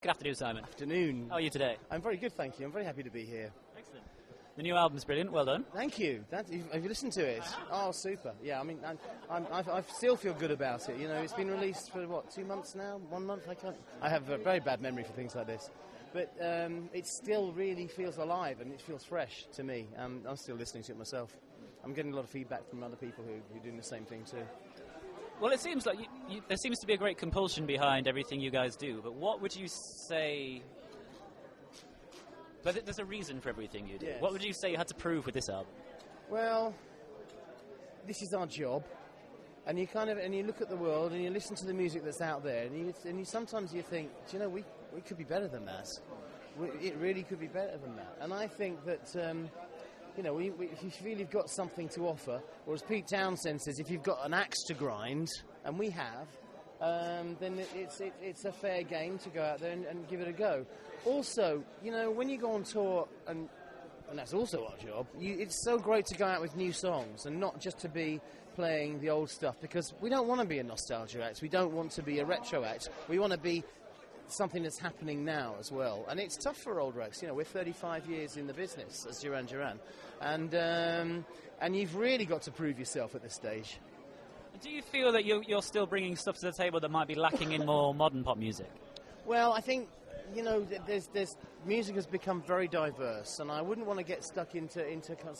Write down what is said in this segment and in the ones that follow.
Good afternoon, Simon. Afternoon. How are you today? I'm very good, thank you. I'm very happy to be here. Excellent. The new album's brilliant. Well done. Thank you. Have you listened to it? Oh, super. Yeah, I mean, I still feel good about it. You know, it's been released for, 2 months now? 1 month? I have a very bad memory for things like this. But it still really feels alive and it feels fresh to me. I'm still listening to it myself. I'm getting a lot of feedback from other people who are doing the same thing too. Well, it seems like there seems to be a great compulsion behind everything you guys do, but what would you say... But there's a reason for everything you do. Yes. What would you say you had to prove with this album? Well, this is our job, and you look at the world and you listen to the music that's out there, and you sometimes you think, do you know, we could be better than that. It really could be better than that. And I think that... if you feel you've got something to offer, or as Pete Townsend says, if you've got an axe to grind, and we have, then it's a fair game to go out there and give it a go. Also, when you go on tour, and that's also our job, it's so great to go out with new songs and not just to be playing the old stuff, because we don't want to be a nostalgia act, we don't want to be a retro act, we want to be something that's happening now as well. And it's tough for old recs. We're 35 years in the business as Duran Duran, and you've really got to prove yourself at this stage. Do you feel that you're still bringing stuff to the table that might be lacking in more modern pop music? Well, I think there's music has become very diverse, and I wouldn't want to get stuck into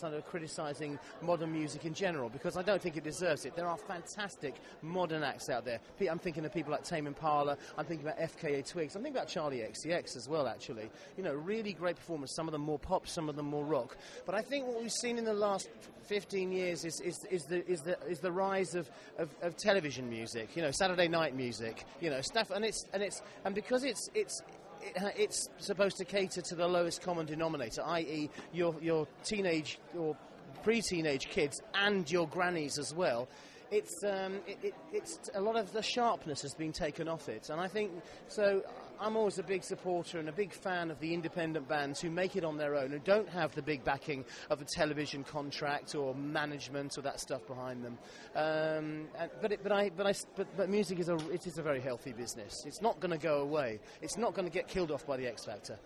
kind of criticising modern music in general, because I don't think it deserves it. There are fantastic modern acts out there. I'm thinking of people like Tame Impala, I'm thinking about FKA Twigs, I'm thinking about Charlie XCX as well, actually. Really great performers, some of them more pop, some of them more rock. But I think what we've seen in the last 15 years is the rise of television music, Saturday night music, stuff, and because it's supposed to cater to the lowest common denominator, i.e. your teenage or pre-teenage kids and your grannies as well. It's a lot of the sharpness has been taken off it, and I think so. I'm always a big supporter and a big fan of the independent bands who make it on their own, who don't have the big backing of a television contract or management or that stuff behind them. But music is a very healthy business. It's not going to go away. It's not going to get killed off by the X Factor.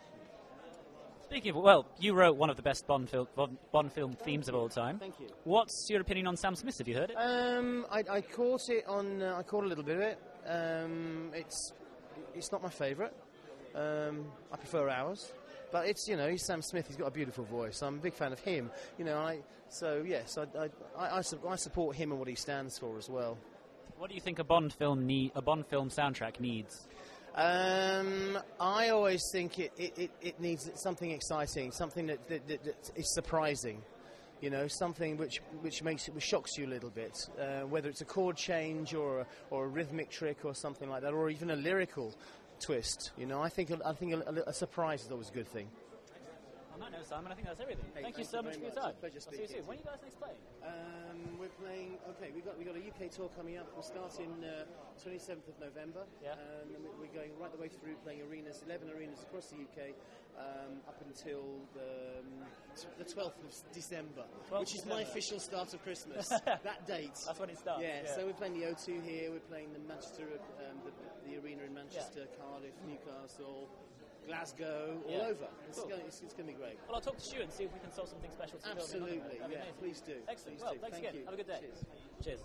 Speaking of, you wrote one of the best Bond film themes of all time. Thank you. What's your opinion on Sam Smith? Have you heard it? I caught it on. I caught a little bit of it. It's not my favourite. I prefer ours, but he's Sam Smith. He's got a beautiful voice. I'm a big fan of him. I support him and what he stands for as well. What do you think a Bond film soundtrack needs? I always think it needs something exciting, something that is surprising. Something which shocks you a little bit, whether it's a chord change or a rhythmic trick or something like that, or even a lyrical twist. I think a surprise is always a good thing. On that note, Simon, I think that's everything. Hey, thank you so much for your time. Pleasure I'll see you soon. When are you guys next playing? We're playing. Okay, we got a UK tour coming up. We'll start in 27th of November. Yeah. And we're going right the way through, playing 11 arenas across the UK, up until the 12th of December, which is my official start of Christmas. That date. That's when it starts. Yeah. So we're playing the O2 here. We're playing the Manchester, the arena in Manchester, Cardiff, Newcastle, Glasgow, all over. It's going to be great. Well, I'll talk to Stu and see if we can solve something special to Absolutely, film. Yeah, please do. Excellent. Please do. Thanks Thank again. you. Have a good day. Cheers.